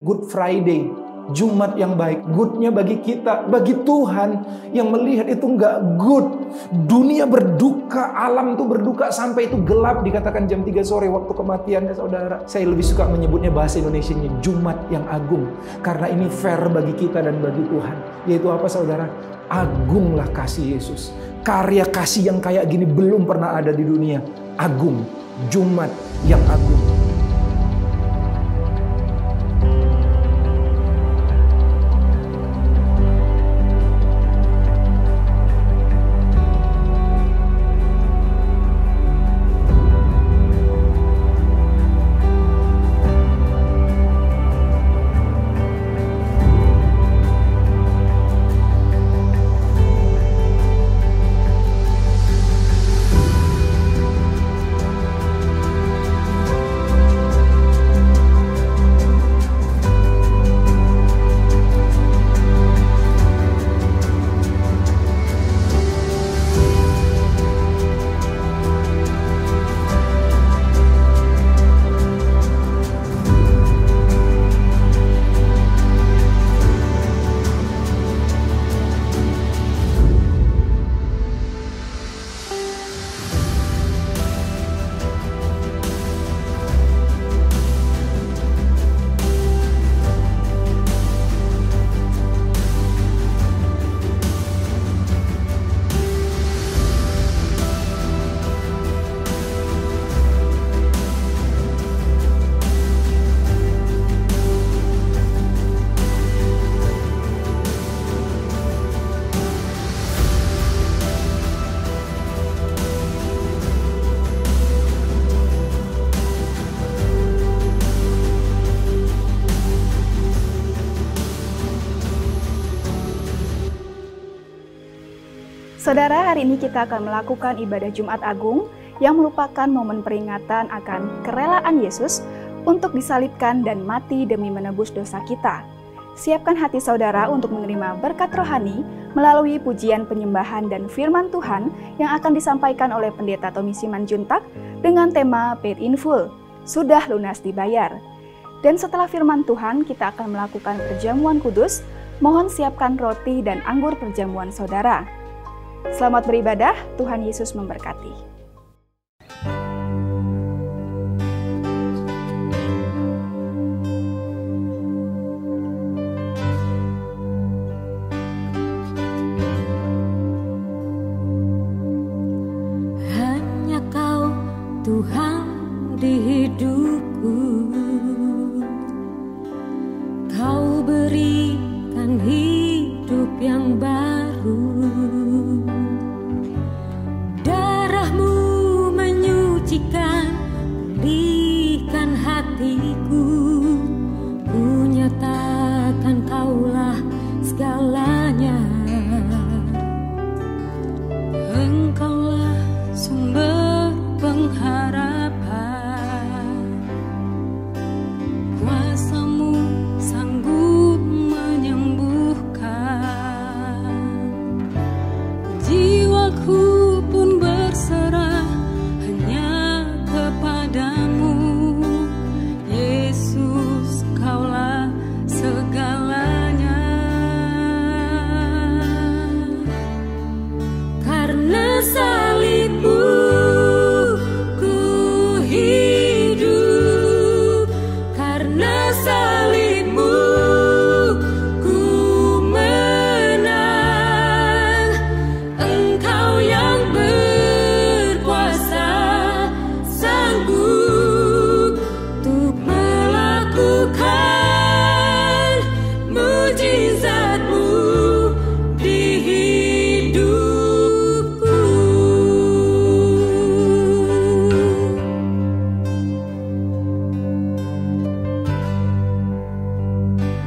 Good Friday, Jumat yang baik. Goodnya bagi kita, bagi Tuhan yang melihat itu nggak good. Dunia berduka, alam itu berduka sampai itu gelap. Dikatakan jam 3 sore waktu kematiannya saudara. Saya lebih suka menyebutnya bahasa Indonesianya Jumat yang agung. Karena ini fair bagi kita dan bagi Tuhan. Yaitu apa saudara? Agunglah kasih Yesus. Karya kasih yang kayak gini belum pernah ada di dunia. Agung, Jumat yang agung. Saudara, hari ini kita akan melakukan ibadah Jumat Agung yang merupakan momen peringatan akan kerelaan Yesus untuk disalibkan dan mati demi menebus dosa kita. Siapkan hati saudara untuk menerima berkat rohani melalui pujian penyembahan dan firman Tuhan yang akan disampaikan oleh Pendeta Tommy Simanjuntak dengan tema Paid in Full, sudah lunas dibayar. Dan setelah firman Tuhan, kita akan melakukan perjamuan kudus. Mohon siapkan roti dan anggur perjamuan saudara. Selamat beribadah, Tuhan Yesus memberkati. Hanya Kau, Tuhan, di hidupku. Kau berikan hidup yang baru. Pulihkan hatiku, ku nyatakan Kaulah segalanya. Engkaulah sumber pengharapan, kuasa-Mu sanggup menyembuhkan. Jiwaku pun berserah hanya kepadamu, Yesus, Kaulah segalanya. Karena salib-Mu ku hidup, karena salib-Mu ku menang. Engkau yang berkuasa sanggup untuk melakukan mujizat-Mu di hidupku.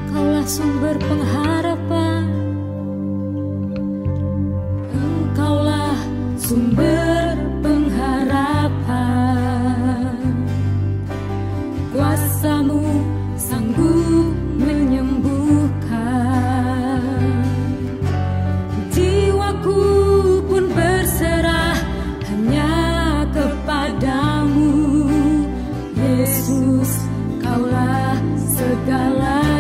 Kaulah sumber pengharapan, Engkaulah sumber pengharapan. Kuasa-Mu sanggup menyembuhkan. Jiwaku pun berserah hanya kepadamu, Yesus, Kaulah segalanya.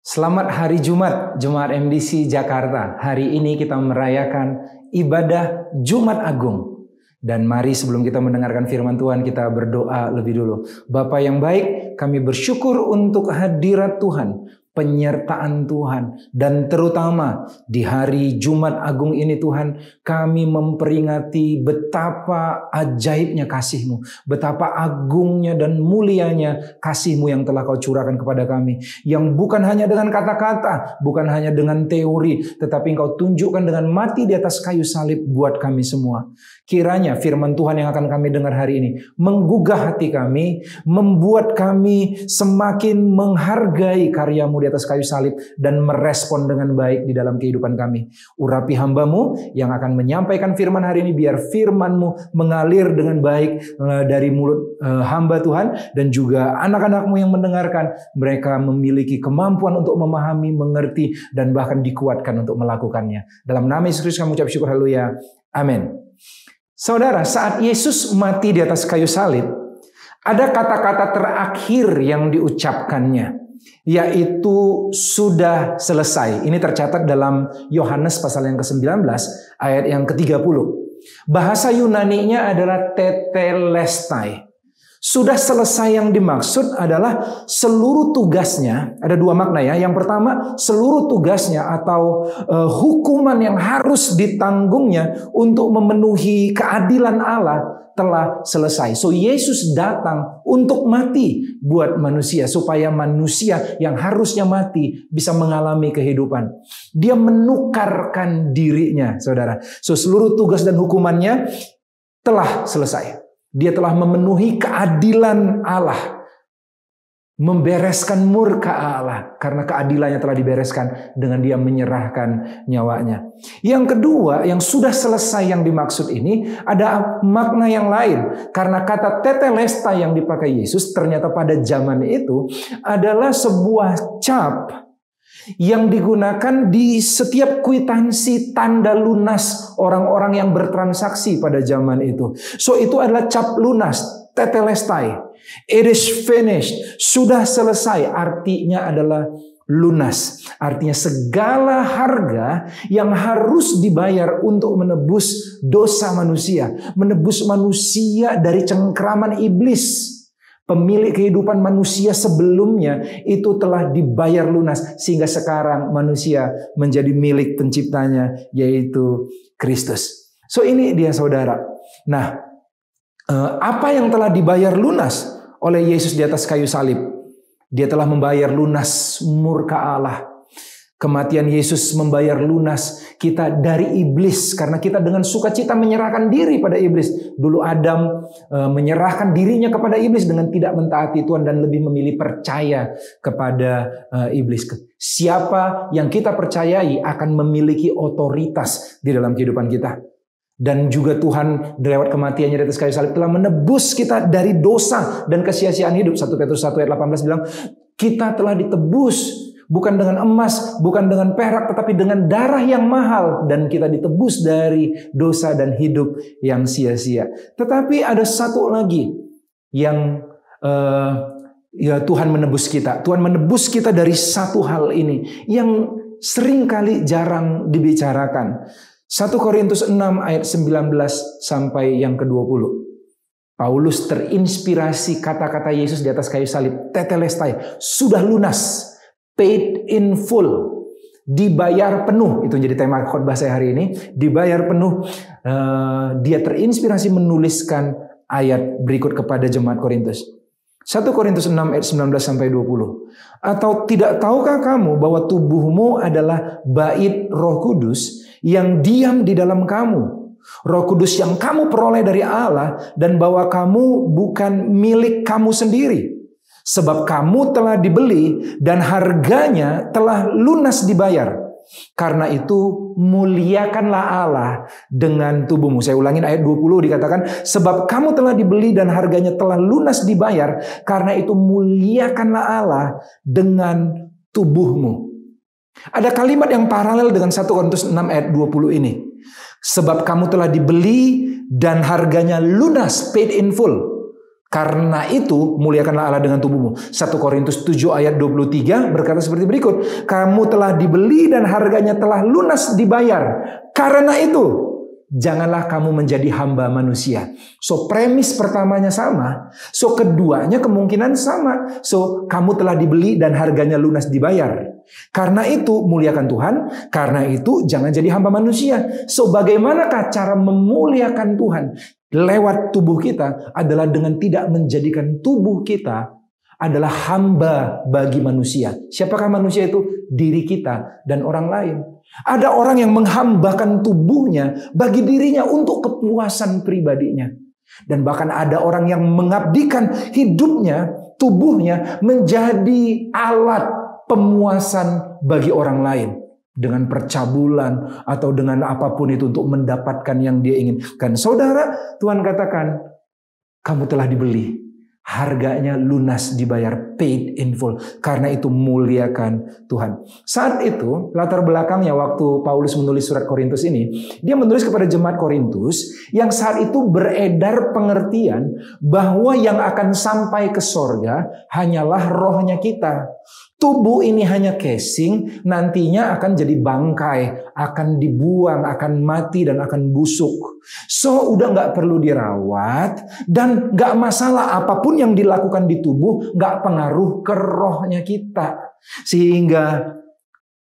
Selamat hari Jumat, Jemaat MDC Jakarta. Hari ini kita merayakan ibadah Jumat Agung. Dan mari sebelum kita mendengarkan firman Tuhan, kita berdoa lebih dulu. Bapa yang baik, kami bersyukur untuk hadirat Tuhan, penyertaan Tuhan, dan terutama di hari Jumat Agung ini Tuhan, kami memperingati betapa ajaibnya kasih-Mu, betapa agungnya dan mulianya kasih-Mu yang telah Kau curahkan kepada kami, yang bukan hanya dengan kata-kata, bukan hanya dengan teori, tetapi Engkau tunjukkan dengan mati di atas kayu salib buat kami semua. Kiranya firman Tuhan yang akan kami dengar hari ini menggugah hati kami, membuat kami semakin menghargai karya-Mu di atas kayu salib dan merespon dengan baik di dalam kehidupan kami. Urapi hamba-Mu yang akan menyampaikan firman hari ini, biar firman-Mu mengalir dengan baik dari mulut hamba Tuhan, dan juga anak-anak-Mu yang mendengarkan, mereka memiliki kemampuan untuk memahami, mengerti, dan bahkan dikuatkan untuk melakukannya. Dalam nama Yesus Kristus kami ucap syukur, haleluya, amin. Saudara, saat Yesus mati di atas kayu salib, ada kata-kata terakhir yang diucapkannya, yaitu sudah selesai. Ini tercatat dalam Yohanes pasal yang ke-19 ayat yang ke-30. Bahasa Yunani-nya adalah tetelestai. Sudah selesai yang dimaksud adalah seluruh tugasnya. Ada dua makna ya. Yang pertama, seluruh tugasnya atau hukuman yang harus ditanggungnya untuk memenuhi keadilan Allah telah selesai. So Yesus datang untuk mati buat manusia, supaya manusia yang harusnya mati bisa mengalami kehidupan. Dia menukarkan dirinya, saudara. So seluruh tugas dan hukumannya telah selesai. Dia telah memenuhi keadilan Allah, membereskan murka Allah, karena keadilannya telah dibereskan dengan Dia menyerahkan nyawanya. Yang kedua, yang sudah selesai yang dimaksud ini ada makna yang lain, karena kata tetelesta yang dipakai Yesus ternyata pada zaman itu adalah sebuah cap yang digunakan di setiap kwitansi tanda lunas orang-orang yang bertransaksi pada zaman itu. So itu adalah cap lunas, tetelestai. It is finished. Sudah selesai, artinya adalah lunas. Artinya segala harga yang harus dibayar untuk menebus dosa manusia, menebus manusia dari cengkraman iblis, pemilik kehidupan manusia sebelumnya, itu telah dibayar lunas, sehingga sekarang manusia menjadi milik penciptanya, yaitu Kristus. So ini dia saudara. Nah, apa yang telah dibayar lunas oleh Yesus di atas kayu salib? Dia telah membayar lunas murka Allah. Kematian Yesus membayar lunas kita dari iblis, karena kita dengan sukacita menyerahkan diri pada iblis. Dulu Adam menyerahkan dirinya kepada iblis dengan tidak mentaati Tuhan dan lebih memilih percaya kepada iblis. Siapa yang kita percayai akan memiliki otoritas di dalam kehidupan kita. Dan juga Tuhan lewat kematiannya di atas kayu salib telah menebus kita dari dosa dan kesia-siaan hidup. 1 Petrus 1 ayat 18 bilang, kita telah ditebus bukan dengan emas, bukan dengan perak, tetapi dengan darah yang mahal. Dan kita ditebus dari dosa dan hidup yang sia-sia. Tetapi ada satu lagi yang ya Tuhan menebus kita. Tuhan menebus kita dari satu hal ini yang seringkali jarang dibicarakan. 1 Korintus 6 ayat 19 sampai yang ke-20. Paulus terinspirasi kata-kata Yesus di atas kayu salib. Tetelestai, sudah lunas. Paid in full, dibayar penuh. Itu jadi tema khotbah saya hari ini. Dibayar penuh. Dia terinspirasi menuliskan ayat berikut kepada jemaat Korintus. 1 Korintus 6 ayat 19 sampai 20. Atau tidak tahukah kamu bahwa tubuhmu adalah bait Roh Kudus yang diam di dalam kamu? Roh Kudus yang kamu peroleh dari Allah, dan bahwa kamu bukan milik kamu sendiri. Sebab kamu telah dibeli dan harganya telah lunas dibayar. Karena itu muliakanlah Allah dengan tubuhmu. Saya ulangin ayat 20 dikatakan, sebab kamu telah dibeli dan harganya telah lunas dibayar. Karena itu muliakanlah Allah dengan tubuhmu. Ada kalimat yang paralel dengan 1 Korintus 6 ayat 20 ini. Sebab kamu telah dibeli dan harganya lunas, paid in full. Karena itu muliakanlah Allah dengan tubuhmu. 1 Korintus 7 ayat 23 berkata seperti berikut. Kamu telah dibeli dan harganya telah lunas dibayar. Karena itu janganlah kamu menjadi hamba manusia. So premis pertamanya sama. So keduanya kemungkinan sama. So kamu telah dibeli dan harganya lunas dibayar. Karena itu muliakan Tuhan. Karena itu jangan jadi hamba manusia. So bagaimanakah cara memuliakan Tuhan lewat tubuh kita adalah dengan tidak menjadikan tubuh kita adalah hamba bagi manusia. Siapakah manusia itu? Diri kita dan orang lain. Ada orang yang menghambakan tubuhnya bagi dirinya untuk kepuasan pribadinya. Dan bahkan ada orang yang mengabdikan hidupnya, tubuhnya menjadi alat pemuasan bagi orang lain. Dengan percabulan atau dengan apapun itu untuk mendapatkan yang dia inginkan. Saudara, Tuhan katakan, kamu telah dibeli. Harganya lunas dibayar, paid in full. Karena itu muliakan Tuhan. Saat itu, latar belakangnya waktu Paulus menulis surat Korintus ini, dia menulis kepada jemaat Korintus yang saat itu beredar pengertian bahwa yang akan sampai ke sorga hanyalah rohnya kita. Tubuh ini hanya casing, nantinya akan jadi bangkai, akan dibuang, akan mati dan akan busuk. So udah gak perlu dirawat dan gak masalah apapun yang dilakukan di tubuh gak pengaruh ke rohnya kita. Sehingga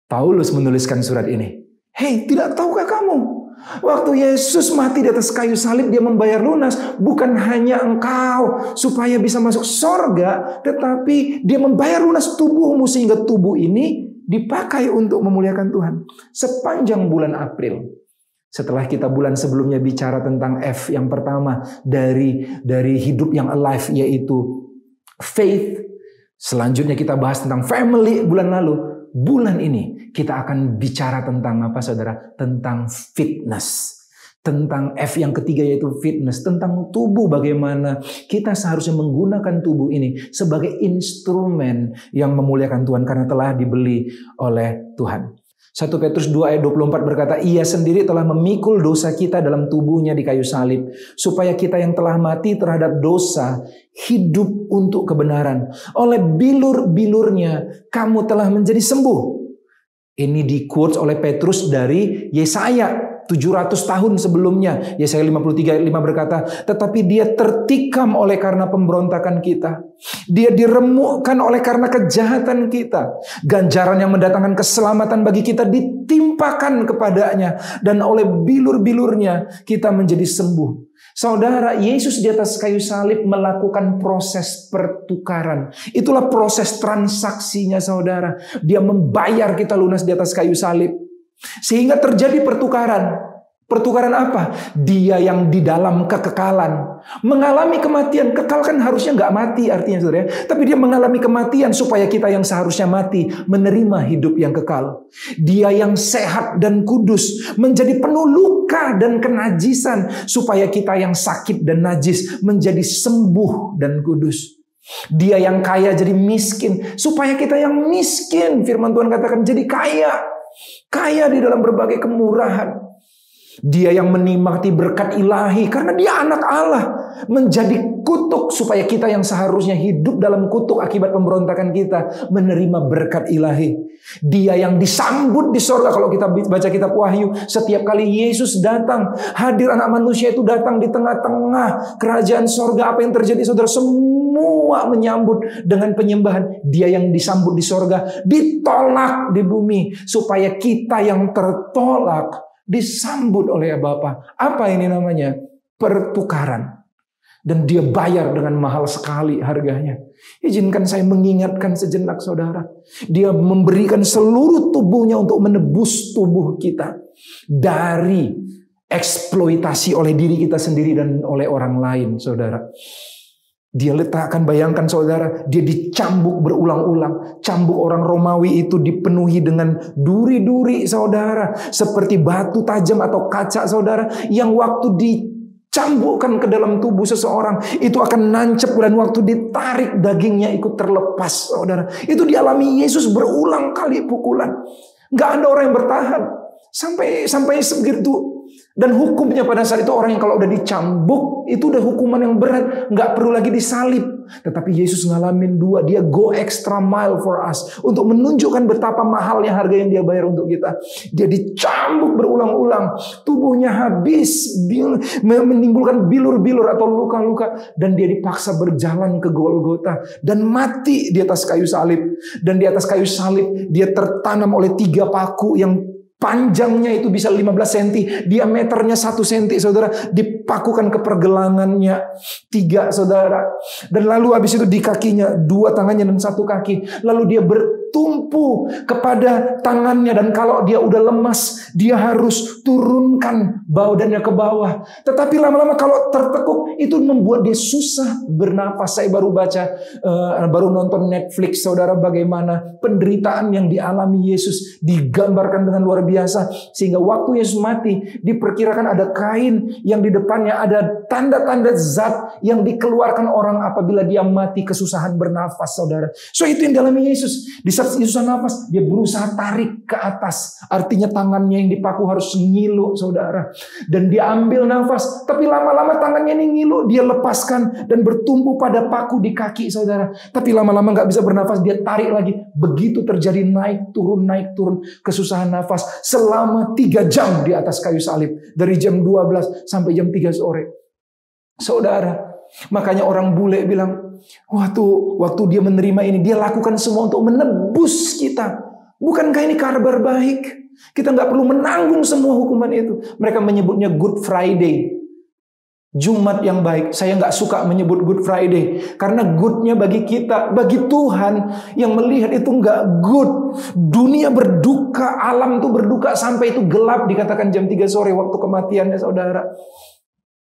Paulus menuliskan surat ini. Hei, tidak tahukah kamu? Waktu Yesus mati di atas kayu salib, dia membayar lunas. Bukan hanya engkau supaya bisa masuk sorga, tetapi dia membayar lunas tubuhmu sehingga tubuh ini dipakai untuk memuliakan Tuhan. Sepanjang bulan April, setelah kita bulan sebelumnya bicara tentang F yang pertama dari hidup yang alive, yaitu faith. Selanjutnya kita bahas tentang family bulan lalu. Bulan ini kita akan bicara tentang apa saudara? Tentang fitness. Tentang F yang ketiga yaitu fitness. Tentang tubuh, bagaimana kita seharusnya menggunakan tubuh ini sebagai instrumen yang memuliakan Tuhan karena telah dibeli oleh Tuhan. 1 Petrus 2 ayat 24 berkata, ia sendiri telah memikul dosa kita dalam tubuhnya di kayu salib, supaya kita yang telah mati terhadap dosa hidup untuk kebenaran. Oleh bilur-bilurnya kamu telah menjadi sembuh. Ini di-quotes oleh Petrus dari Yesaya 700 tahun sebelumnya. Yesaya 53 ayat 5 berkata, tetapi dia tertikam oleh karena pemberontakan kita. Dia diremukkan oleh karena kejahatan kita. Ganjaran yang mendatangkan keselamatan bagi kita ditimpakan kepadanya. Dan oleh bilur-bilurnya kita menjadi sembuh. Saudara, Yesus di atas kayu salib melakukan proses pertukaran. Itulah proses transaksinya saudara. Dia membayar kita lunas di atas kayu salib. Sehingga terjadi pertukaran. Pertukaran apa? Dia yang di dalam kekekalan mengalami kematian. Kekal kan harusnya gak mati artinya saudara. Tapi dia mengalami kematian supaya kita yang seharusnya mati menerima hidup yang kekal. Dia yang sehat dan kudus menjadi penuh luka dan kenajisan supaya kita yang sakit dan najis menjadi sembuh dan kudus. Dia yang kaya jadi miskin supaya kita yang miskin, firman Tuhan katakan, jadi kaya. Kaya di dalam berbagai kemurahan. Dia yang menikmati berkat ilahi karena dia anak Allah, menjadi kutuk supaya kita yang seharusnya hidup dalam kutuk akibat pemberontakan kita menerima berkat ilahi. Dia yang disambut di sorga. Kalau kita baca kitab Wahyu, setiap kali Yesus datang, hadir anak manusia itu datang di tengah-tengah kerajaan sorga. Apa yang terjadi saudara? Semua menyambut dengan penyembahan. Dia yang disambut di sorga ditolak di bumi supaya kita yang tertolak disambut oleh Bapa. Apa ini namanya? Pertukaran. Dan dia bayar dengan mahal sekali harganya. Izinkan saya mengingatkan sejenak saudara. Dia memberikan seluruh tubuhnya untuk menebus tubuh kita dari eksploitasi oleh diri kita sendiri dan oleh orang lain saudara. Dia letakkan, bayangkan saudara, dia dicambuk berulang-ulang. Cambuk orang Romawi itu dipenuhi dengan duri-duri saudara. Seperti batu tajam atau kaca saudara. Yang waktu dicambukkan ke dalam tubuh seseorang, itu akan nancep dan waktu ditarik dagingnya ikut terlepas saudara. Itu dialami Yesus berulang kali pukulan. Gak ada orang yang bertahan. Sampai sebegitu. Dan hukumnya pada saat itu orang yang kalau udah dicambuk itu udah hukuman yang berat, nggak perlu lagi disalib. Tetapi Yesus ngalamin dua, dia go extra mile for us untuk menunjukkan betapa mahalnya harga yang dia bayar untuk kita. Dia dicambuk berulang-ulang, tubuhnya habis, menimbulkan bilur-bilur atau luka-luka, dan dia dipaksa berjalan ke Golgota dan mati di atas kayu salib. Dan di atas kayu salib dia tertanam oleh 3 paku yang panjangnya itu bisa 15 cm, diameternya 1 cm, saudara. Dipakukan ke pergelangannya 3, saudara. Dan lalu habis itu di kakinya 2 tangannya dan 1 kaki. Lalu dia bertumpu kepada tangannya, dan kalau dia udah lemas, dia harus turunkan badannya ke bawah. Tetapi lama-lama kalau tertekuk, itu membuat dia susah bernapas. Saya baru baca, baru nonton Netflix, saudara, bagaimana penderitaan yang dialami Yesus digambarkan dengan luar biasa. Sehingga waktu Yesus mati, diperkirakan ada kain yang di depannya ada tanda-tanda zat yang dikeluarkan orang apabila dia mati kesusahan bernafas, saudara. So itu yang dialami Yesus. Di saat Yesus nafas, dia berusaha tarik ke atas. Artinya tangannya yang dipaku harus ngilu, saudara. Dan dia ambil nafas, tapi lama-lama tangannya ini ngilu, dia lepaskan dan bertumpu pada paku di kaki, saudara. Tapi lama-lama gak bisa bernafas, dia tarik lagi. Begitu terjadi naik turun kesusahan nafas selama 3 jam di atas kayu salib. Dari jam 12 sampai jam 3 sore. Saudara, makanya orang bule bilang, waktu dia menerima ini, dia lakukan semua untuk menebus kita. Bukankah ini kabar baik? Kita gak perlu menanggung semua hukuman itu. Mereka menyebutnya Good Friday, Jumat yang baik. Saya gak suka menyebut Good Friday, karena goodnya bagi kita, bagi Tuhan yang melihat itu gak good. Dunia berduka, alam itu berduka sampai itu gelap, dikatakan jam 3 sore waktu kematiannya, saudara.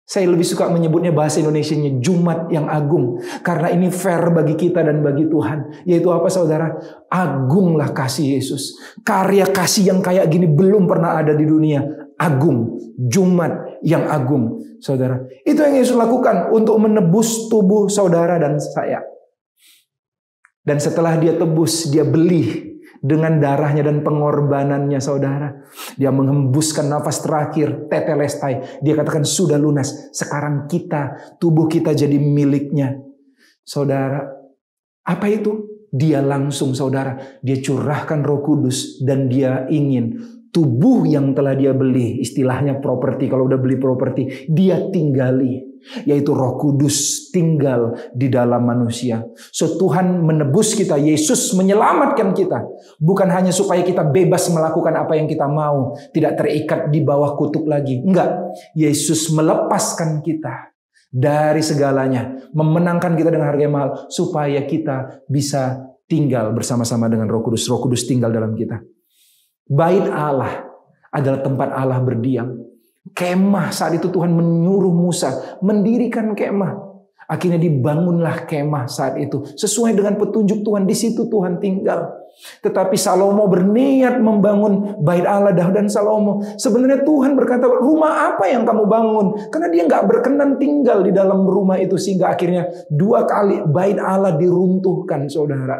Saya lebih suka menyebutnya bahasa Indonesianya Jumat yang agung, karena ini fair bagi kita dan bagi Tuhan. Yaitu apa, saudara? Agunglah kasih Yesus. Karya kasih yang kayak gini belum pernah ada di dunia. Agung, Jumat yang agung, saudara. Itu yang Yesus lakukan untuk menebus tubuh saudara dan saya. Dan setelah dia tebus, dia beli dengan darahnya dan pengorbanannya, saudara. Dia menghembuskan nafas terakhir, tetelestai. Dia katakan sudah lunas. Sekarang tubuh kita jadi miliknya. Saudara, apa itu? Dia langsung, saudara, dia curahkan Roh Kudus, dan dia ingin tubuh yang telah dia beli, istilahnya properti, kalau udah beli properti, dia tinggali. Yaitu Roh Kudus tinggal di dalam manusia. So Tuhan menebus kita, Yesus menyelamatkan kita. Bukan hanya supaya kita bebas melakukan apa yang kita mau, tidak terikat di bawah kutuk lagi. Enggak, Yesus melepaskan kita dari segalanya, memenangkan kita dengan harga yang mahal, supaya kita bisa tinggal bersama-sama dengan Roh Kudus. Roh Kudus tinggal dalam kita. Bait Allah adalah tempat Allah berdiam. Kemah, saat itu Tuhan menyuruh Musa mendirikan kemah. Akhirnya dibangunlah kemah saat itu. Sesuai dengan petunjuk Tuhan, di situ Tuhan tinggal. Tetapi Salomo berniat membangun bait Allah, Daud dan Salomo. Sebenarnya Tuhan berkata, rumah apa yang kamu bangun? Karena dia gak berkenan tinggal di dalam rumah itu. Sehingga akhirnya 2 kali bait Allah diruntuhkan, saudara.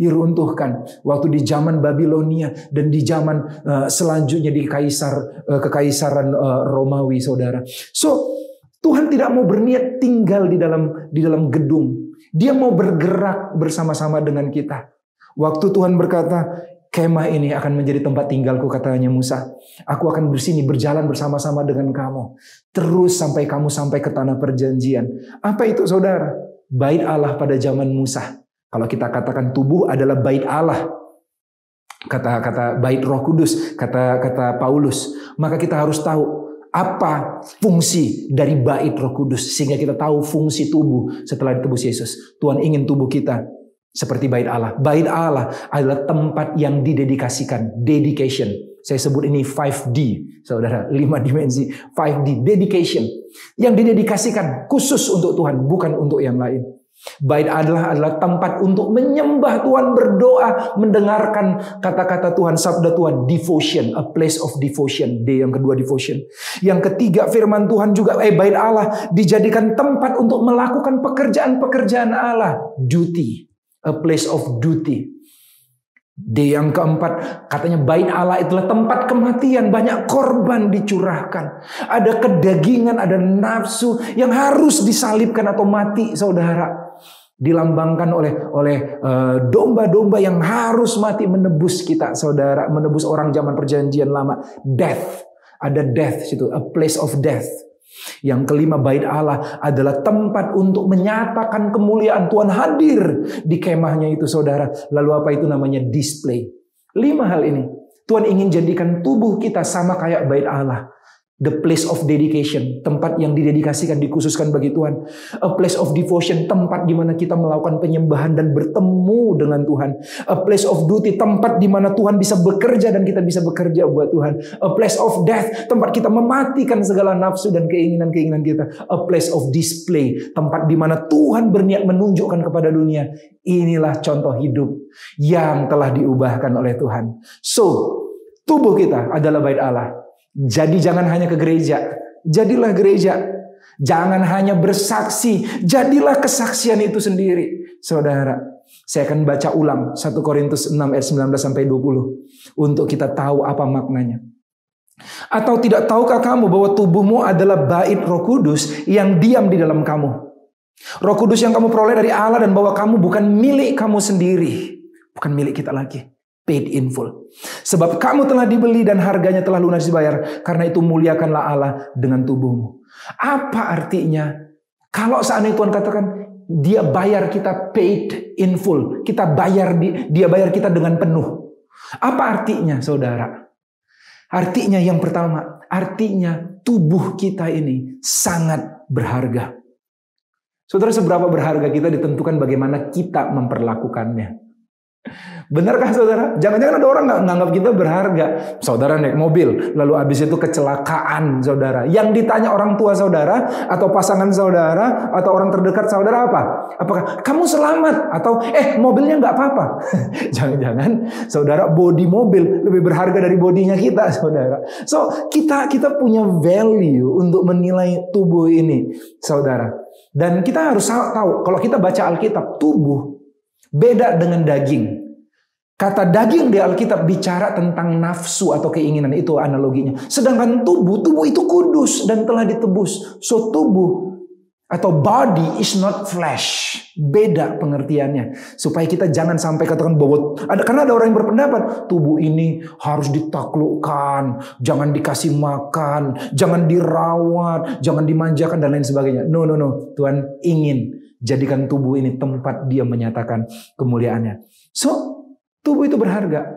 Diruntuhkan waktu di zaman Babilonia dan di zaman selanjutnya di kekaisaran Romawi, saudara. So Tuhan tidak mau berniat tinggal di dalam gedung. Dia mau bergerak bersama-sama dengan kita. Waktu Tuhan berkata, kemah ini akan menjadi tempat tinggalku, katanya Musa. Aku akan bersini berjalan bersama-sama dengan kamu. Terus sampai kamu sampai ke tanah perjanjian. Apa itu, saudara? Bait Allah pada zaman Musa. Kalau kita katakan tubuh adalah bait Allah, kata bait Roh Kudus, kata Paulus, maka kita harus tahu apa fungsi dari bait Roh Kudus, sehingga kita tahu fungsi tubuh setelah ditebus Yesus. Tuhan ingin tubuh kita seperti bait Allah. Bait Allah adalah tempat yang didedikasikan, dedication. Saya sebut ini 5D, saudara, 5 dimensi, 5D, dedication. Yang didedikasikan khusus untuk Tuhan, bukan untuk yang lain. Bait adalah tempat untuk menyembah Tuhan, berdoa, mendengarkan kata-kata Tuhan, sabda Tuhan, devotion, a place of devotion. D yang kedua, devotion. Yang ketiga, firman Tuhan juga, bait Allah dijadikan tempat untuk melakukan pekerjaan-pekerjaan Allah, duty, a place of duty. D yang keempat, katanya bait Allah itulah tempat kematian, banyak korban dicurahkan. Ada kedagingan, ada nafsu yang harus disalibkan atau mati, saudara. Dilambangkan oleh domba-domba yang harus mati menebus kita, saudara, menebus orang zaman perjanjian lama. Death, ada death situ, a place of death. Yang kelima, bait Allah adalah tempat untuk menyatakan kemuliaan Tuhan hadir di kemahnya itu, saudara. Lalu apa itu namanya? Display. 5 hal ini Tuhan ingin jadikan tubuh kita sama kayak bait Allah. The place of dedication, tempat yang didedikasikan, dikhususkan bagi Tuhan. A place of devotion, tempat di mana kita melakukan penyembahan dan bertemu dengan Tuhan. A place of duty, tempat di mana Tuhan bisa bekerja dan kita bisa bekerja buat Tuhan. A place of death, tempat kita mematikan segala nafsu dan keinginan-keinginan kita. A place of display, tempat di mana Tuhan berniat menunjukkan kepada dunia, inilah contoh hidup yang telah diubahkan oleh Tuhan. So, tubuh kita adalah bait Allah. Jadi jangan hanya ke gereja, jadilah gereja. Jangan hanya bersaksi, jadilah kesaksian itu sendiri. Saudara, saya akan baca ulang 1 Korintus 6 ayat 19 sampai 20 untuk kita tahu apa maknanya. Atau tidak tahukah kamu bahwa tubuhmu adalah bait Roh Kudus yang diam di dalam kamu? Roh Kudus yang kamu peroleh dari Allah, dan bahwa kamu bukan milik kamu sendiri, bukan milik kita lagi. Paid in full. Sebab kamu telah dibeli dan harganya telah lunas dibayar. Karena itu muliakanlah Allah dengan tubuhmu. Apa artinya? Kalau seandainya Tuhan katakan dia bayar kita paid in full, kita bayar, dia bayar kita dengan penuh. Apa artinya, saudara? Artinya yang pertama, artinya tubuh kita ini sangat berharga. Saudara, seberapa berharga kita ditentukan bagaimana kita memperlakukannya. Benarkah saudara? Jangan-jangan ada orang nganggap kita berharga. Saudara naik mobil, lalu habis itu kecelakaan, saudara. Yang ditanya orang tua saudara, atau pasangan saudara, atau orang terdekat saudara apa? Apakah kamu selamat? Atau mobilnya nggak apa-apa? Jangan-jangan saudara, bodi mobil lebih berharga dari bodinya kita, saudara. So kita punya value untuk menilai tubuh ini, saudara. Dan kita harus tahu, kalau kita baca Alkitab, tubuh beda dengan daging. Kata daging di Alkitab bicara tentang nafsu atau keinginan, itu analoginya. Sedangkan tubuh itu kudus dan telah ditebus. So tubuh atau body is not flesh. Beda pengertiannya. Supaya kita jangan sampai katakan bahwa karena ada orang yang berpendapat tubuh ini harus ditaklukkan, jangan dikasih makan, jangan dirawat, jangan dimanjakan dan lain sebagainya. No. Tuhan ingin jadikan tubuh ini tempat dia menyatakan kemuliaannya. So tubuh itu berharga.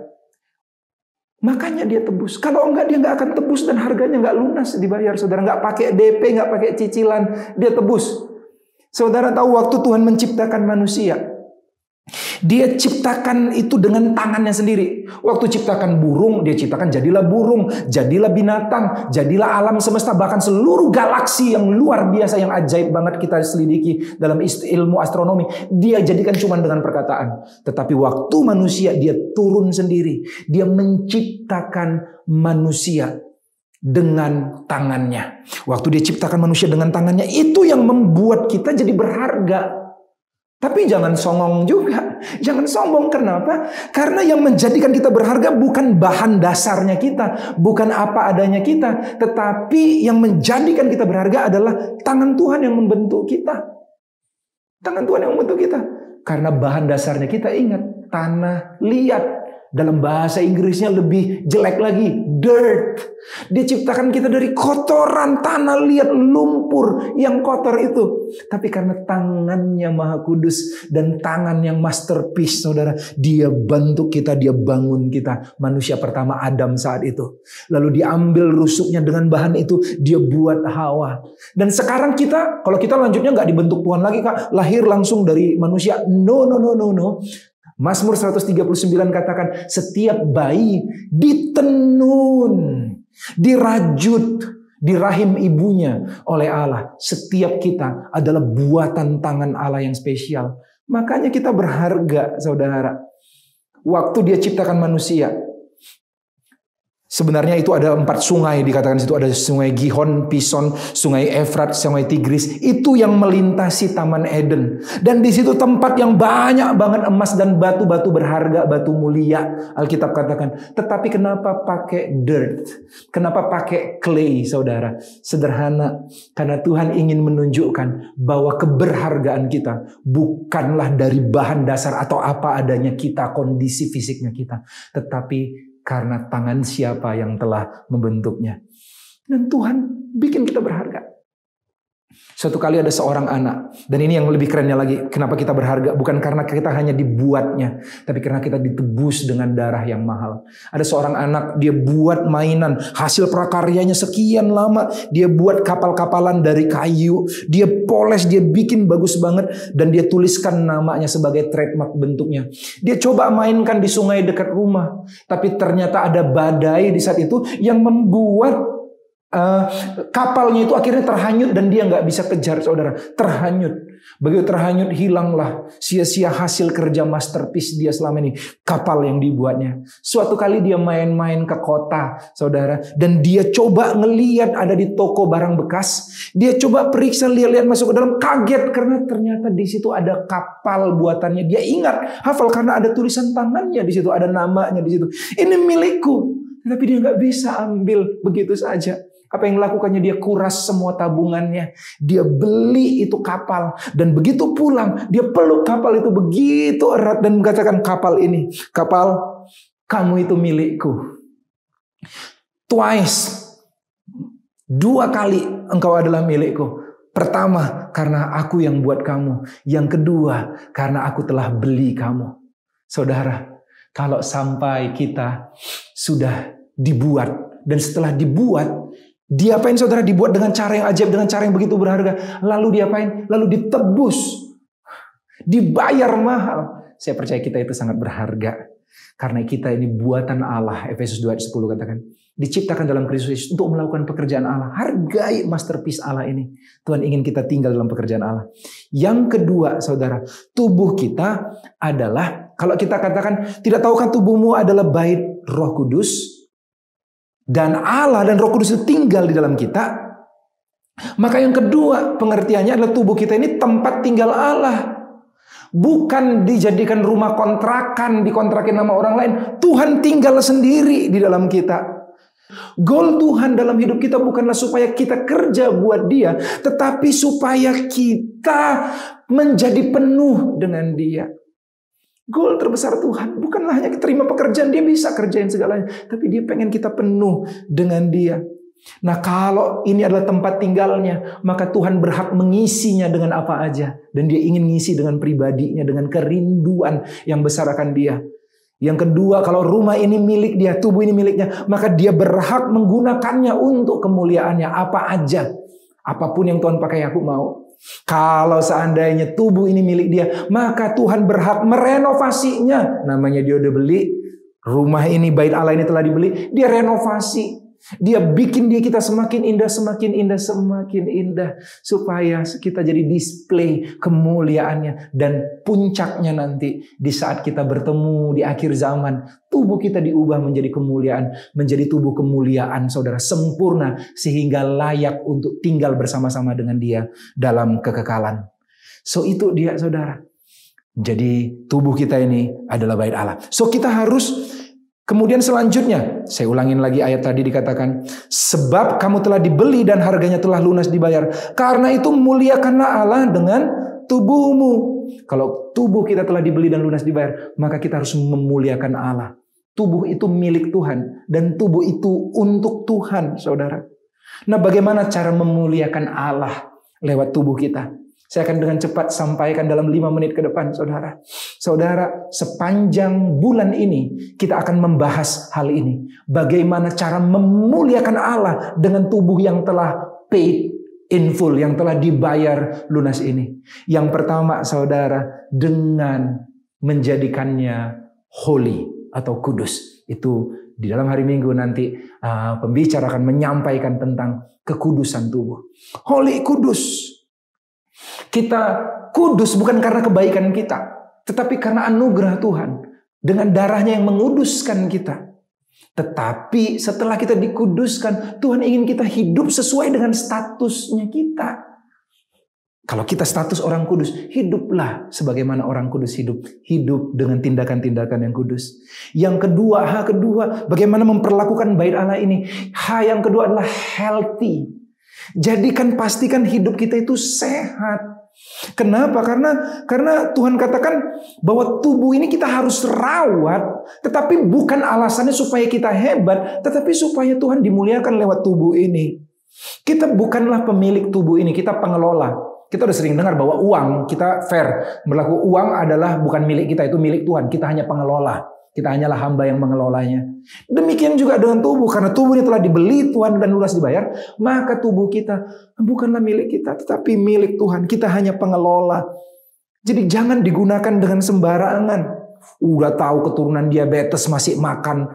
Makanya dia tebus. Kalau enggak, dia enggak akan tebus dan harganya enggak lunas dibayar. Saudara, enggak pakai DP, enggak pakai cicilan, dia tebus. Saudara tahu waktu Tuhan menciptakan manusia, dia ciptakan itu dengan tangannya sendiri. Waktu ciptakan burung, dia ciptakan jadilah burung, jadilah binatang, jadilah alam semesta, bahkan seluruh galaksi yang luar biasa, yang ajaib banget kita selidiki dalam ilmu astronomi. Dia jadikan cuma dengan perkataan. Tetapi waktu manusia, dia turun sendiri. Dia menciptakan manusia dengan tangannya. Waktu dia ciptakan manusia dengan tangannya, itu yang membuat kita jadi berharga. Tapi jangan songong juga. Jangan sombong. Kenapa? Karena yang menjadikan kita berharga bukan bahan dasarnya kita, bukan apa adanya kita, tetapi yang menjadikan kita berharga adalah tangan Tuhan yang membentuk kita. Tangan Tuhan yang membentuk kita. Karena bahan dasarnya kita ingat, tanah liat. Dalam bahasa Inggrisnya lebih jelek lagi, dirt. Dia ciptakan kita dari kotoran tanah liat, lumpur yang kotor itu. Tapi karena tangannya maha kudus dan tangan yang masterpiece, saudara, dia bentuk kita, dia bangun kita. Manusia pertama Adam saat itu. Lalu diambil rusuknya, dengan bahan itu dia buat Hawa. Dan sekarang kita, kalau kita lanjutnya nggak dibentuk Tuhan lagi, Kak, lahir langsung dari manusia. No. Mazmur 139 katakan, setiap bayi ditenun, dirajut di rahim ibunya oleh Allah. Setiap kita adalah buatan tangan Allah yang spesial. Makanya kita berharga, saudara. Waktu dia ciptakan manusia, Sebenarnya itu ada 4 sungai, dikatakan situ ada sungai Gihon, Pison, sungai Efrat, sungai Tigris. Itu yang melintasi Taman Eden. Dan di situ tempat yang banyak banget emas dan batu-batu berharga, batu mulia. Alkitab katakan. Tetapi kenapa pakai dirt? Kenapa pakai clay, saudara? Sederhana. Karena Tuhan ingin menunjukkan bahwa keberhargaan kita bukanlah dari bahan dasar atau apa adanya kita, kondisi fisiknya kita. Tetapi karena tangan siapa yang telah membentuknya. Dan Tuhan bikin kita berharga. Suatu kali ada seorang anak. Dan ini yang lebih kerennya lagi. Kenapa kita berharga? Bukan karena kita hanya dibuatnya. Tapi karena kita ditebus dengan darah yang mahal. Ada seorang anak, dia buat mainan. Hasil prakaryanya sekian lama. Dia buat kapal-kapalan dari kayu. Dia poles, dia bikin bagus banget. Dan dia tuliskan namanya sebagai trademark bentuknya. Dia coba mainkan di sungai dekat rumah. Tapi ternyata ada badai di saat itu yang membuat kapalnya itu akhirnya terhanyut dan dia nggak bisa kejar, saudara. Terhanyut. Begitu terhanyut, hilanglah sia-sia hasil kerja masterpiece dia selama ini. Kapal yang dibuatnya. Suatu kali dia main-main ke kota, saudara. Dan dia coba ngeliat ada di toko barang bekas. Dia coba periksa, lihat-lihat masuk ke dalam. Kaget karena ternyata di situ ada kapal buatannya. Dia ingat, hafal karena ada tulisan tangannya di situ, ada namanya di situ. Ini milikku. Tapi dia nggak bisa ambil begitu saja. Apa yang lakukannya? Dia kuras semua tabungannya. Dia beli itu kapal. Dan begitu pulang, dia peluk kapal itu begitu erat dan mengatakan, kapal ini, kapal, kamu itu milikku. Twice. 2 kali engkau adalah milikku. Pertama, karena aku yang buat kamu. Yang kedua, karena aku telah beli kamu. Saudara, kalau sampai kita sudah dibuat. Dan setelah dibuat, diapain saudara? Dibuat dengan cara yang ajaib, dengan cara yang begitu berharga. Lalu diapain? Lalu ditebus. Dibayar mahal. Saya percaya kita itu sangat berharga. Karena kita ini buatan Allah. Efesus 2:10 katakan. Diciptakan dalam Kristus Yesus untuk melakukan pekerjaan Allah. Hargai masterpiece Allah ini. Tuhan ingin kita tinggal dalam pekerjaan Allah. Yang kedua, saudara, tubuh kita adalah, kalau kita katakan, tidak tahukah tubuhmu adalah bait Roh Kudus? Dan Allah dan Roh Kudus itu tinggal di dalam kita. Maka yang kedua pengertiannya adalah tubuh kita ini tempat tinggal Allah. Bukan dijadikan rumah kontrakan, dikontrakin sama orang lain. Tuhan tinggal sendiri di dalam kita. Goal Tuhan dalam hidup kita bukanlah supaya kita kerja buat Dia, tetapi supaya kita menjadi penuh dengan Dia. Goal terbesar Tuhan bukanlah hanya terima pekerjaan, Dia bisa kerjain segalanya, tapi Dia pengen kita penuh dengan Dia. Nah, kalau ini adalah tempat tinggalnya, maka Tuhan berhak mengisinya dengan apa aja. Dan Dia ingin ngisi dengan pribadinya, dengan kerinduan yang besar akan Dia. Yang kedua, kalau rumah ini milik Dia, tubuh ini miliknya, maka Dia berhak menggunakannya untuk kemuliaannya, apa aja. Apapun yang Tuhan pakai, aku mau. Kalau seandainya tubuh ini milik Dia, maka Tuhan berhak merenovasinya. Namanya dia udah beli. Rumah ini, bait Allah ini telah dibeli. Dia renovasi. Dia bikin dia kita semakin indah, semakin indah, semakin indah. Supaya kita jadi display kemuliaannya. Dan puncaknya nanti di saat kita bertemu di akhir zaman, tubuh kita diubah menjadi kemuliaan. Menjadi tubuh kemuliaan, saudara, sempurna. Sehingga layak untuk tinggal bersama-sama dengan Dia dalam kekekalan. So itu dia, saudara. Jadi tubuh kita ini adalah bait Allah. So kita harus. Kemudian selanjutnya, saya ulangin lagi ayat tadi dikatakan, sebab kamu telah dibeli dan harganya telah lunas dibayar. Karena itu muliakanlah Allah dengan tubuhmu. Kalau tubuh kita telah dibeli dan lunas dibayar, maka kita harus memuliakan Allah. Tubuh itu milik Tuhan dan tubuh itu untuk Tuhan, saudara. Nah, bagaimana cara memuliakan Allah lewat tubuh kita? Saya akan dengan cepat sampaikan dalam 5 menit ke depan, saudara. Saudara, sepanjang bulan ini kita akan membahas hal ini. Bagaimana cara memuliakan Allah dengan tubuh yang telah paid in full, yang telah dibayar lunas ini. Yang pertama, saudara, dengan menjadikannya holy atau kudus. Itu di dalam hari Minggu nanti pembicara akan menyampaikan tentang kekudusan tubuh. Holy, kudus. Kita kudus bukan karena kebaikan kita, tetapi karena anugerah Tuhan. Dengan darahnya yang menguduskan kita. Tetapi setelah kita dikuduskan, Tuhan ingin kita hidup sesuai dengan statusnya kita. Kalau kita status orang kudus, hiduplah sebagaimana orang kudus hidup. Hidup dengan tindakan-tindakan yang kudus. Yang kedua, H kedua, bagaimana memperlakukan bait Allah ini. H yang kedua adalah healthy. Pastikan hidup kita itu sehat. Kenapa? Karena Tuhan katakan bahwa tubuh ini kita harus rawat, tetapi bukan alasannya supaya kita hebat, tetapi supaya Tuhan dimuliakan lewat tubuh ini. Kita bukanlah pemilik tubuh ini, kita pengelola. Kita udah sering dengar bahwa uang, kita fair, berlaku uang adalah bukan milik kita, itu milik Tuhan. Kita hanya pengelola. Kita hanyalah hamba yang mengelolanya. Demikian juga dengan tubuh. Karena tubuh ini telah dibeli Tuhan dan lunas dibayar. Maka tubuh kita bukanlah milik kita, tetapi milik Tuhan. Kita hanya pengelola. Jadi jangan digunakan dengan sembarangan. Udah tahu keturunan diabetes masih makan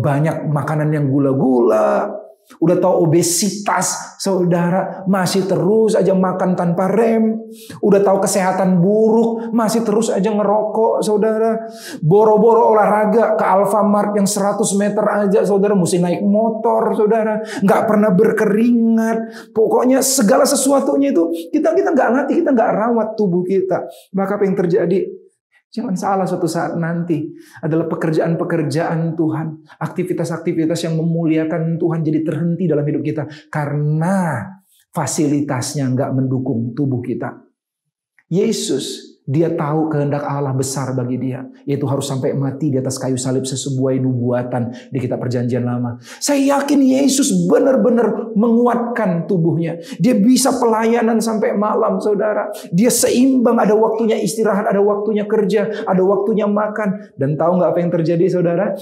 banyak makanan yang gula-gula. Udah tahu obesitas, saudara, masih terus aja makan tanpa rem. Udah tahu kesehatan buruk, masih terus aja ngerokok, saudara. Boro-boro olahraga ke Alfamart yang 100 meter aja, saudara, mesti naik motor, saudara. Nggak pernah berkeringat. Pokoknya segala sesuatunya itu kita nggak latih, kita nggak rawat tubuh kita. Maka apa yang terjadi? Jangan salah, suatu saat nanti adalah pekerjaan-pekerjaan Tuhan, aktivitas-aktivitas yang memuliakan Tuhan jadi terhenti dalam hidup kita karena fasilitasnya nggak mendukung tubuh kita. Yesus, dia tahu kehendak Allah besar bagi dia, yaitu harus sampai mati di atas kayu salib sesuai nubuatan di kitab Perjanjian Lama. Saya yakin Yesus benar-benar menguatkan tubuhnya. Dia bisa pelayanan sampai malam, saudara. Dia seimbang, ada waktunya istirahat, ada waktunya kerja, ada waktunya makan. Dan tahu nggak apa yang terjadi, saudara?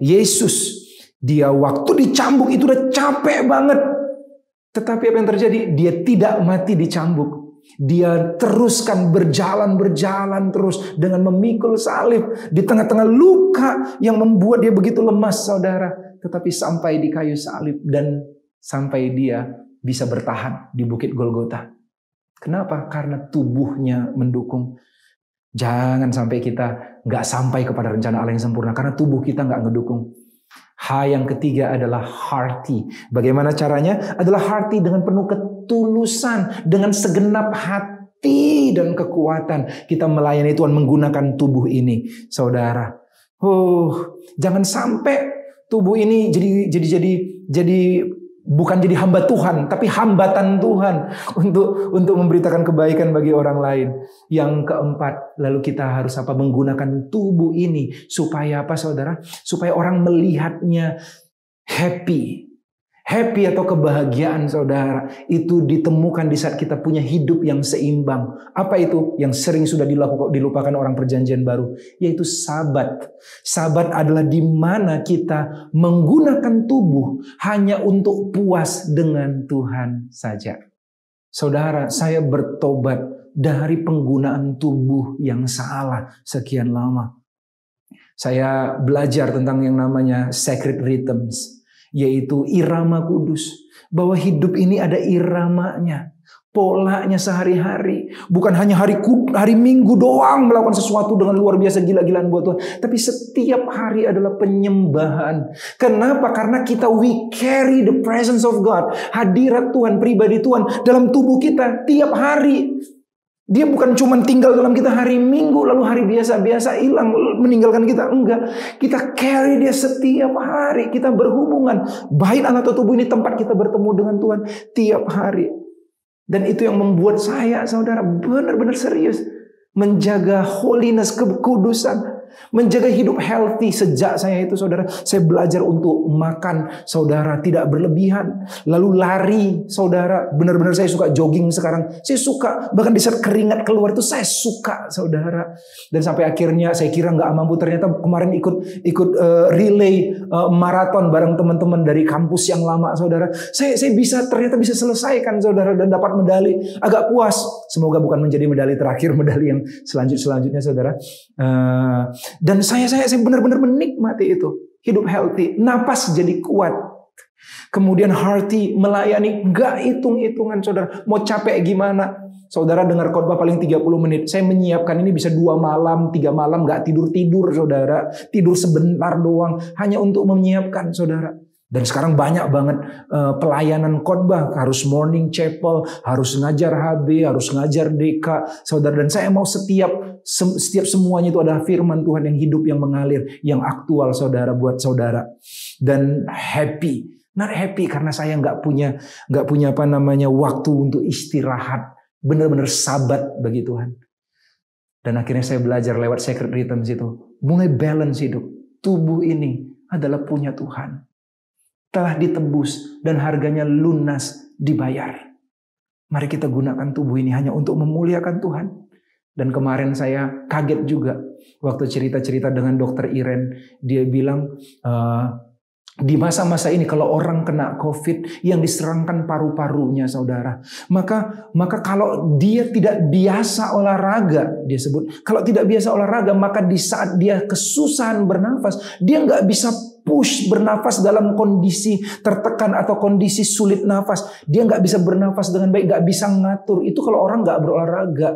Yesus, dia waktu dicambuk itu udah capek banget. Tetapi apa yang terjadi? Dia tidak mati dicambuk. Dia teruskan berjalan terus dengan memikul salib di tengah-tengah luka yang membuat dia begitu lemas, saudara. Tetapi sampai di kayu salib dan sampai dia bisa bertahan di Bukit Golgota. Kenapa? Karena tubuhnya mendukung. Jangan sampai kita nggak sampai kepada rencana Allah yang sempurna karena tubuh kita nggak ngedukung. H yang ketiga adalah hearty. Bagaimana caranya? Adalah hearty dengan penuh ketulusan, dengan segenap hati dan kekuatan. Kita melayani Tuhan menggunakan tubuh ini, saudara. Jangan sampai tubuh ini jadi bukan jadi hamba Tuhan, tapi hambatan Tuhan untuk memberitakan kebaikan bagi orang lain. Yang keempat, lalu kita harus menggunakan tubuh ini supaya apa, saudara? Supaya orang melihatnya happy. Happy atau kebahagiaan, saudara, itu ditemukan di saat kita punya hidup yang seimbang. Apa itu? Yang sering sudah dilupakan orang Perjanjian Baru, yaitu sabat. Sabat adalah di mana kita menggunakan tubuh hanya untuk puas dengan Tuhan saja. Saudara, saya bertobat dari penggunaan tubuh yang salah sekian lama. Saya belajar tentang yang namanya sacred rhythms, yaitu irama kudus. Bahwa hidup ini ada iramanya, polanya sehari-hari. Bukan hanya hari Minggu doang melakukan sesuatu dengan luar biasa gila-gilaan buat Tuhan. Tapi setiap hari adalah penyembahan. Kenapa? Karena we carry the presence of God. Hadirat Tuhan, pribadi Tuhan dalam tubuh kita tiap hari. Dia bukan cuma tinggal dalam kita hari Minggu, lalu hari biasa-biasa hilang, meninggalkan kita. Enggak. Kita carry dia setiap hari. Kita berhubungan. Bait Allah atau tubuh ini tempat kita bertemu dengan Tuhan tiap hari. Dan itu yang membuat saya, saudara, benar-benar serius menjaga holiness, kekudusan. Menjaga hidup healthy. Sejak saya itu, saudara, saya belajar untuk makan, saudara, tidak berlebihan. Lalu lari, saudara. Benar-benar saya suka jogging sekarang. Saya suka, bahkan di saat keringat keluar itu saya suka, saudara. Dan sampai akhirnya saya kira nggak mampu. Ternyata kemarin ikut relay maraton bareng teman-teman dari kampus yang lama, saudara. Saya ternyata bisa selesaikan, saudara, dan dapat medali. Agak puas. Semoga bukan menjadi medali terakhir, medali yang selanjutnya, saudara. Dan saya benar-benar menikmati itu. Hidup healthy. Napas jadi kuat. Kemudian hearty, melayani, gak hitung-hitungan saudara. Mau capek gimana? Saudara dengar khotbah paling 30 menit. Saya menyiapkan ini bisa 2 malam, 3 malam gak tidur-tidur saudara. Tidur sebentar doang. Hanya untuk menyiapkan saudara. Dan sekarang banyak banget pelayanan khotbah. Harus morning chapel, harus ngajar HB, harus ngajar DK. Saudara, dan saya mau setiap semuanya itu ada firman Tuhan yang hidup, yang mengalir, yang aktual saudara buat saudara. Dan happy. Not happy karena saya nggak punya waktu untuk istirahat. Benar-benar sabat bagi Tuhan. Dan akhirnya saya belajar lewat Sacred Rhythms itu. Mulai balance hidup. Tubuh ini adalah punya Tuhan. Telah ditebus dan harganya lunas dibayar. Mari kita gunakan tubuh ini hanya untuk memuliakan Tuhan. Dan kemarin saya kaget juga waktu cerita-cerita dengan Dokter Iren. Dia bilang di masa-masa ini kalau orang kena COVID yang diserangkan paru-parunya saudara. Maka kalau dia tidak biasa olahraga, dia sebut. Kalau tidak biasa olahraga maka di saat dia kesusahan bernafas, dia nggak bisa push bernafas dalam kondisi tertekan atau kondisi sulit nafas. Dia nggak bisa bernafas dengan baik, nggak bisa ngatur. Itu kalau orang nggak berolahraga.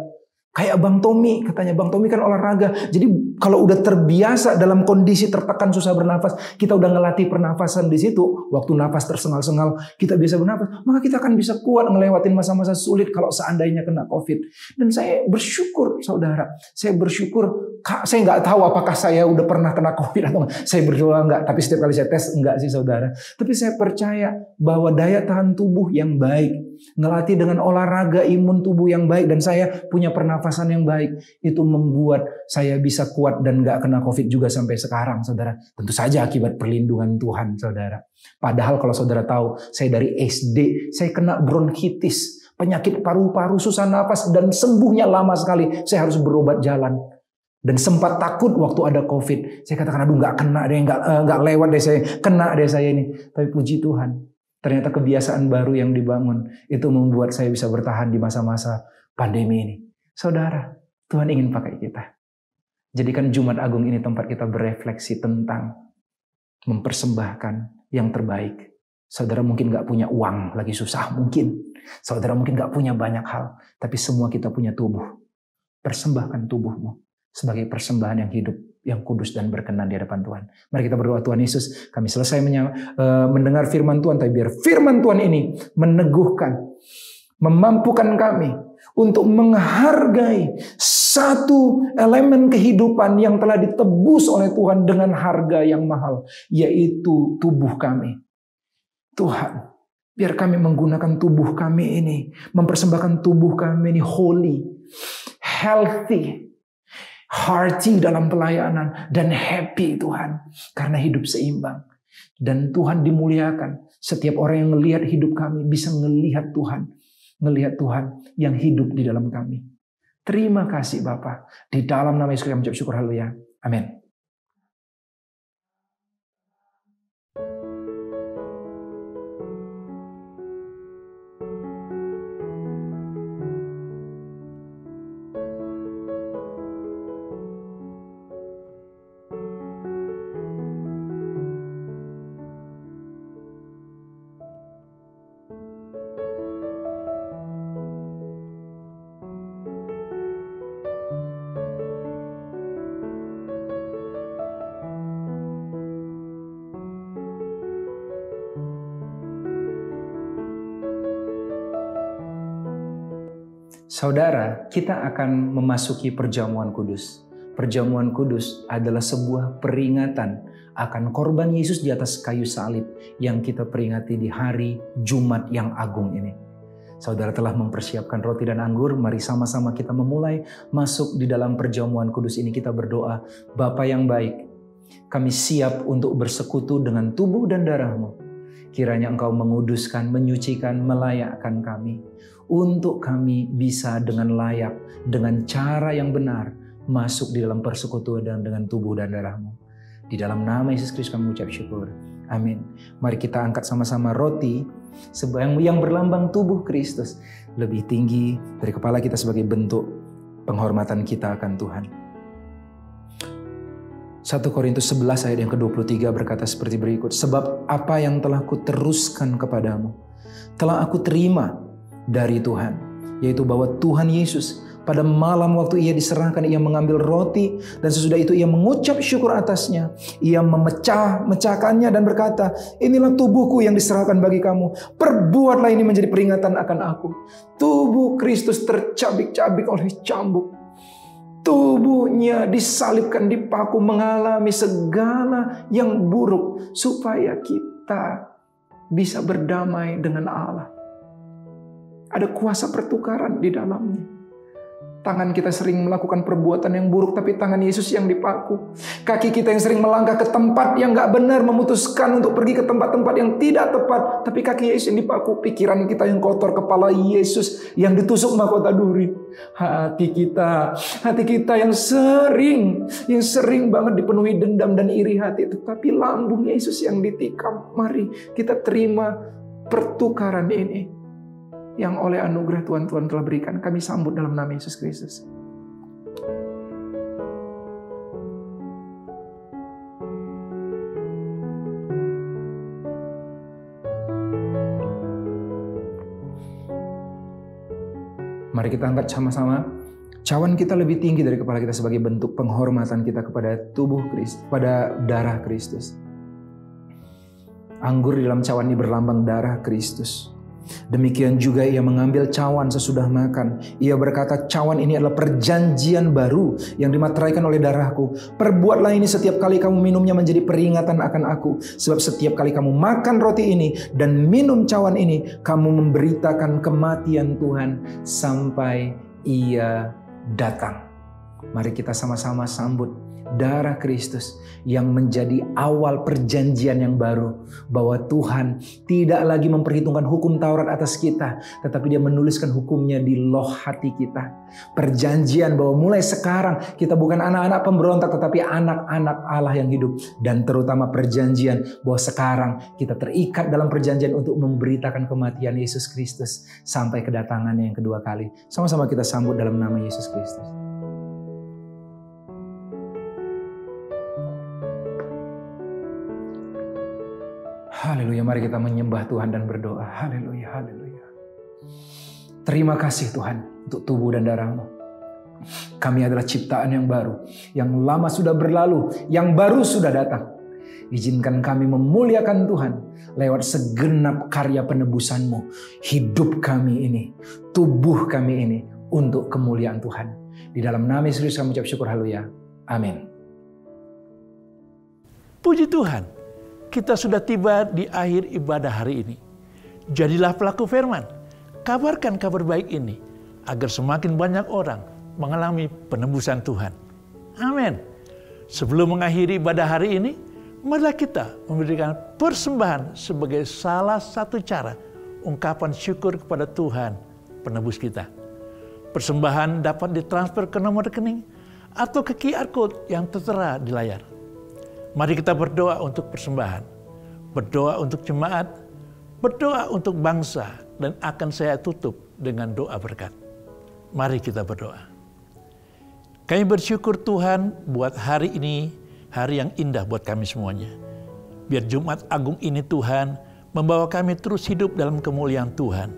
Kayak Bang Tommy, katanya Bang Tommy kan olahraga. Jadi kalau udah terbiasa dalam kondisi tertekan susah bernafas, kita udah ngelatih pernafasan di situ. Waktu nafas tersengal-sengal, kita bisa bernafas. Maka kita akan bisa kuat ngelewatin masa-masa sulit kalau seandainya kena COVID. Dan saya bersyukur saudara. Saya bersyukur, saya nggak tahu apakah saya udah pernah kena COVID atau enggak. Saya berdoa enggak, tapi setiap kali saya tes enggak sih saudara. Tapi saya percaya bahwa daya tahan tubuh yang baik, ngelatih dengan olahraga imun tubuh yang baik, dan saya punya pernafasan yang baik, itu membuat saya bisa kuat dan gak kena COVID juga sampai sekarang saudara. Tentu saja akibat perlindungan Tuhan saudara. Padahal kalau saudara tahu, saya dari SD saya kena bronkitis, penyakit paru-paru, susah nafas, dan sembuhnya lama sekali. Saya harus berobat jalan. Dan sempat takut waktu ada COVID. Saya katakan aduh gak kena deh, gak lewat deh saya, kena deh saya ini. Tapi puji Tuhan, ternyata kebiasaan baru yang dibangun itu membuat saya bisa bertahan di masa-masa pandemi ini. Saudara, Tuhan ingin pakai kita. Jadikan Jumat Agung ini tempat kita berefleksi tentang mempersembahkan yang terbaik. Saudara mungkin gak punya uang, lagi susah mungkin. Saudara mungkin gak punya banyak hal. Tapi semua kita punya tubuh. Persembahkan tubuhmu sebagai persembahan yang hidup, yang kudus dan berkenan di hadapan Tuhan. Mari kita berdoa. Tuhan Yesus, kami selesai mendengar firman Tuhan. Tapi biar firman Tuhan ini meneguhkan, memampukan kami untuk menghargai satu elemen kehidupan yang telah ditebus oleh Tuhan dengan harga yang mahal, yaitu tubuh kami. Tuhan, biar kami menggunakan tubuh kami ini, mempersembahkan tubuh kami ini holy, healthy, hearty dalam pelayanan, dan happy Tuhan, karena hidup seimbang. Dan Tuhan dimuliakan. Setiap orang yang melihat hidup kami bisa melihat Tuhan. Melihat Tuhan yang hidup di dalam kami. Terima kasih Bapa. Di dalam nama Yesus kami mengucap syukur, haleluya. Amin. Saudara, kita akan memasuki perjamuan kudus. Perjamuan kudus adalah sebuah peringatan akan korban Yesus di atas kayu salib yang kita peringati di hari Jumat yang agung ini. Saudara telah mempersiapkan roti dan anggur, mari sama-sama kita memulai masuk di dalam perjamuan kudus ini. Kita berdoa, Bapa yang baik, kami siap untuk bersekutu dengan tubuh dan darah-Mu. Kiranya Engkau menguduskan, menyucikan, melayakkan kami. Untuk kami bisa dengan layak, dengan cara yang benar, masuk di dalam persekutuan dengan tubuh dan darah-Mu. Di dalam nama Yesus Kristus kami mengucap syukur. Amin. Mari kita angkat sama-sama roti yang berlambang tubuh Kristus. Lebih tinggi dari kepala kita sebagai bentuk penghormatan kita akan Tuhan. 1 Korintus 11 ayat yang ke-23 berkata seperti berikut. Sebab apa yang telah kuteruskan kepadamu, telah aku terima dari Tuhan. Yaitu bahwa Tuhan Yesus pada malam waktu ia diserahkan, ia mengambil roti. Dan sesudah itu ia mengucap syukur atasnya. Ia memecahkannya dan berkata, inilah tubuhku yang diserahkan bagi kamu. Perbuatlah ini menjadi peringatan akan aku. Tubuh Kristus tercabik-cabik oleh cambuk. Tubuhnya disalibkan, dipaku, mengalami segala yang buruk supaya kita bisa berdamai dengan Allah. Ada kuasa pertukaran di dalamnya. Tangan kita sering melakukan perbuatan yang buruk, tapi tangan Yesus yang dipaku. Kaki kita yang sering melangkah ke tempat yang gak benar, memutuskan untuk pergi ke tempat-tempat yang tidak tepat, tapi kaki Yesus yang dipaku. Pikiran kita yang kotor, kepala Yesus yang ditusuk mahkota duri. Hati kita yang sering banget dipenuhi dendam dan iri hati, tetapi lambung Yesus yang ditikam. Mari kita terima pertukaran ini yang oleh anugerah Tuhan telah berikan. Kami sambut dalam nama Yesus Kristus. Mari kita angkat sama-sama. Cawan kita lebih tinggi dari kepala kita sebagai bentuk penghormatan kita kepada tubuh Kristus, pada darah Kristus. Anggur di dalam cawan ini berlambang darah Kristus. Demikian juga ia mengambil cawan sesudah makan. Ia berkata, cawan ini adalah perjanjian baru yang dimateraikan oleh darahku. Perbuatlah ini setiap kali kamu minumnya menjadi peringatan akan aku. Sebab setiap kali kamu makan roti ini dan minum cawan ini, kamu memberitakan kematian Tuhan sampai ia datang. Mari kita sama-sama sambut darah Kristus yang menjadi awal perjanjian yang baru, bahwa Tuhan tidak lagi memperhitungkan hukum Taurat atas kita, tetapi Dia menuliskan hukumnya di loh hati kita. Perjanjian bahwa mulai sekarang kita bukan anak-anak pemberontak, tetapi anak-anak Allah yang hidup. Dan terutama perjanjian bahwa sekarang kita terikat dalam perjanjian untuk memberitakan kematian Yesus Kristus sampai kedatangannya yang kedua kali. Sama-sama kita sambut dalam nama Yesus Kristus. Haleluya, mari kita menyembah Tuhan dan berdoa. Haleluya, haleluya. Terima kasih Tuhan untuk tubuh dan darah-Mu. Kami adalah ciptaan yang baru, yang lama sudah berlalu, yang baru sudah datang. Izinkan kami memuliakan Tuhan lewat segenap karya penebusan-Mu. Hidup kami ini, tubuh kami ini untuk kemuliaan Tuhan. Di dalam nama Yesus kami ucap syukur, haleluya. Amin. Puji Tuhan. Kita sudah tiba di akhir ibadah hari ini. Jadilah pelaku firman. Kabarkan kabar baik ini agar semakin banyak orang mengalami penebusan Tuhan. Amin. Sebelum mengakhiri ibadah hari ini, marilah kita memberikan persembahan sebagai salah satu cara ungkapan syukur kepada Tuhan penebus kita. Persembahan dapat ditransfer ke nomor rekening atau ke QR Code yang tertera di layar. Mari kita berdoa untuk persembahan, berdoa untuk jemaat, berdoa untuk bangsa, dan akan saya tutup dengan doa berkat. Mari kita berdoa. Kami bersyukur Tuhan buat hari ini, hari yang indah buat kami semuanya. Biar Jumat Agung ini Tuhan membawa kami terus hidup dalam kemuliaan Tuhan.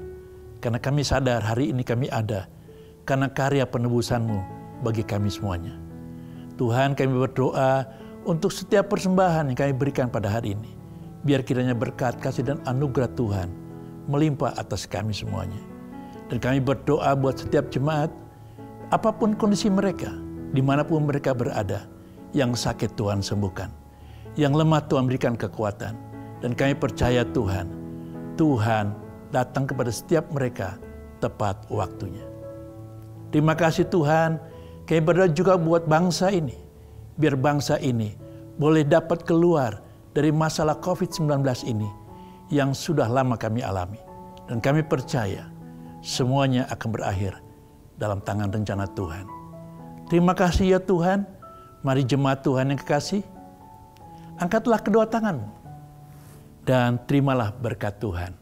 Karena kami sadar hari ini kami ada, karena karya penebusan-Mu bagi kami semuanya. Tuhan, kami berdoa untuk setiap persembahan yang kami berikan pada hari ini. Biar kiranya berkat, kasih, dan anugerah Tuhan melimpah atas kami semuanya. Dan kami berdoa buat setiap jemaat, apapun kondisi mereka, dimanapun mereka berada, yang sakit Tuhan sembuhkan, yang lemah Tuhan berikan kekuatan. Dan kami percaya Tuhan datang kepada setiap mereka tepat waktunya. Terima kasih Tuhan, kami berdoa juga buat bangsa ini. Biar bangsa ini boleh dapat keluar dari masalah COVID-19 ini yang sudah lama kami alami. Dan kami percaya semuanya akan berakhir dalam tangan rencana Tuhan. Terima kasih ya Tuhan. Mari jemaat Tuhan yang kekasih, angkatlah kedua tanganmu dan terimalah berkat Tuhan.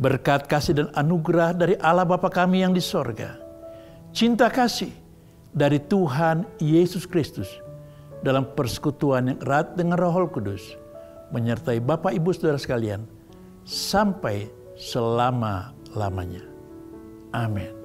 Berkat kasih dan anugerah dari Allah Bapa kami yang di sorga, cinta kasih dari Tuhan Yesus Kristus, dalam persekutuan yang erat dengan Roh Kudus, menyertai Bapak Ibu Saudara sekalian, sampai selama-lamanya. Amin.